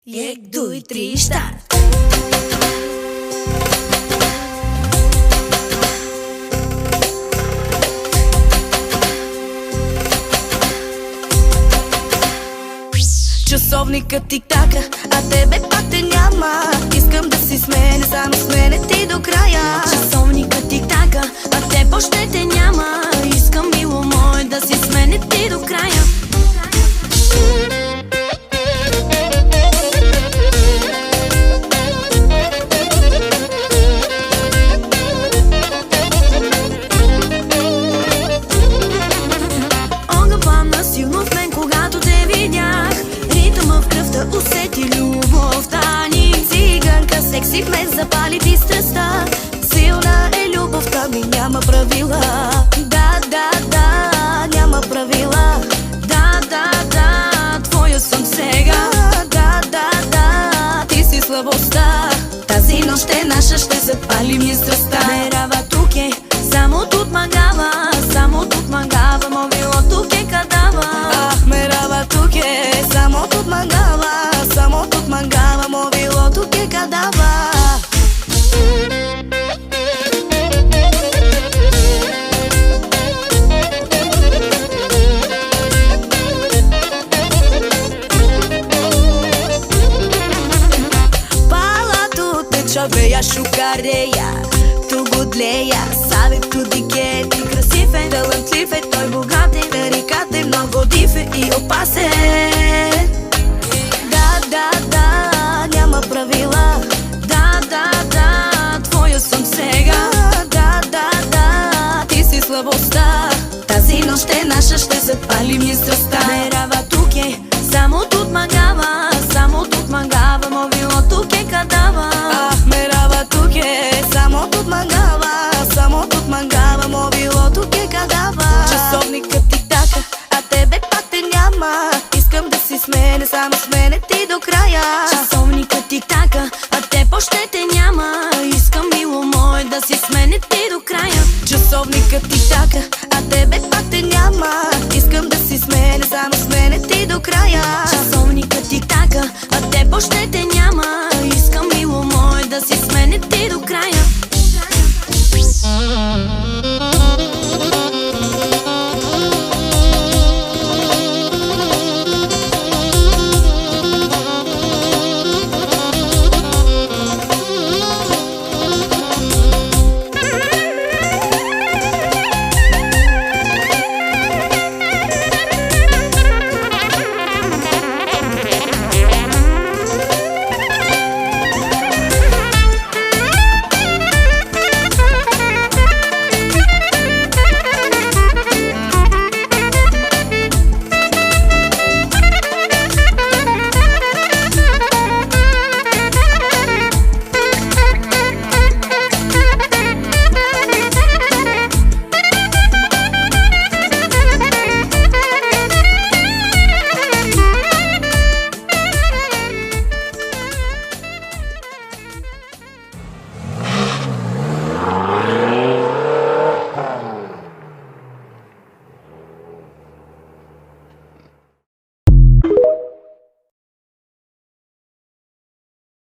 1, 2, 3, start! Часовникът тик-така, а тебе пак те няма. Искам да си с мене, само с мене ти до края. Часовникът тик-така, а те още те няма. Искам, мило мое, да си с мене ти до края. Огън силно в мен, когато те видях. Ритъма в кръвта усети любовта ни. Циганка секси в мен запали ти страстта. Силна е любовта ми, няма правила. Да, няма правила. Да, твоя съм сега. Да, ти си слабостта. Тази нощ е наша, ще запалим ни страстта. Мерава тук е, само тут мангава. Само тут мангава, мовило тук е кадава. Мерава тук е, само тут мангава. Само тут мангава, мовило тук е кадава. Veia șucareia, tu gudleia. Sabe tu de que ти красив е, талантлив е, той богат е, великат е, много див е и опасен. Да, няма правила. Да, твоя съм сега. Да, ти си слабостта. Тази нощ е наша, ще запалим ни страстта. Мерава тук е, само тут мангава. Само тут мангава, мовило тук е кадава. Мерава тук е, само тут мангава. Само тут мангава, мовило тук е кадава. Часовникът тик-така, а тебе пак те няма. Искам да си с мене, само с мене ти до края. Часовникът тик-така, а те още те няма. Искам, мило мое, да си с мене ти до края. Часовникът тик-така, а тебе пак те няма. Искам да си с мене, само с мене ти до края. Часовникът тик-така, а те още те няма. Искам, мило мое, да си с мене ти до края.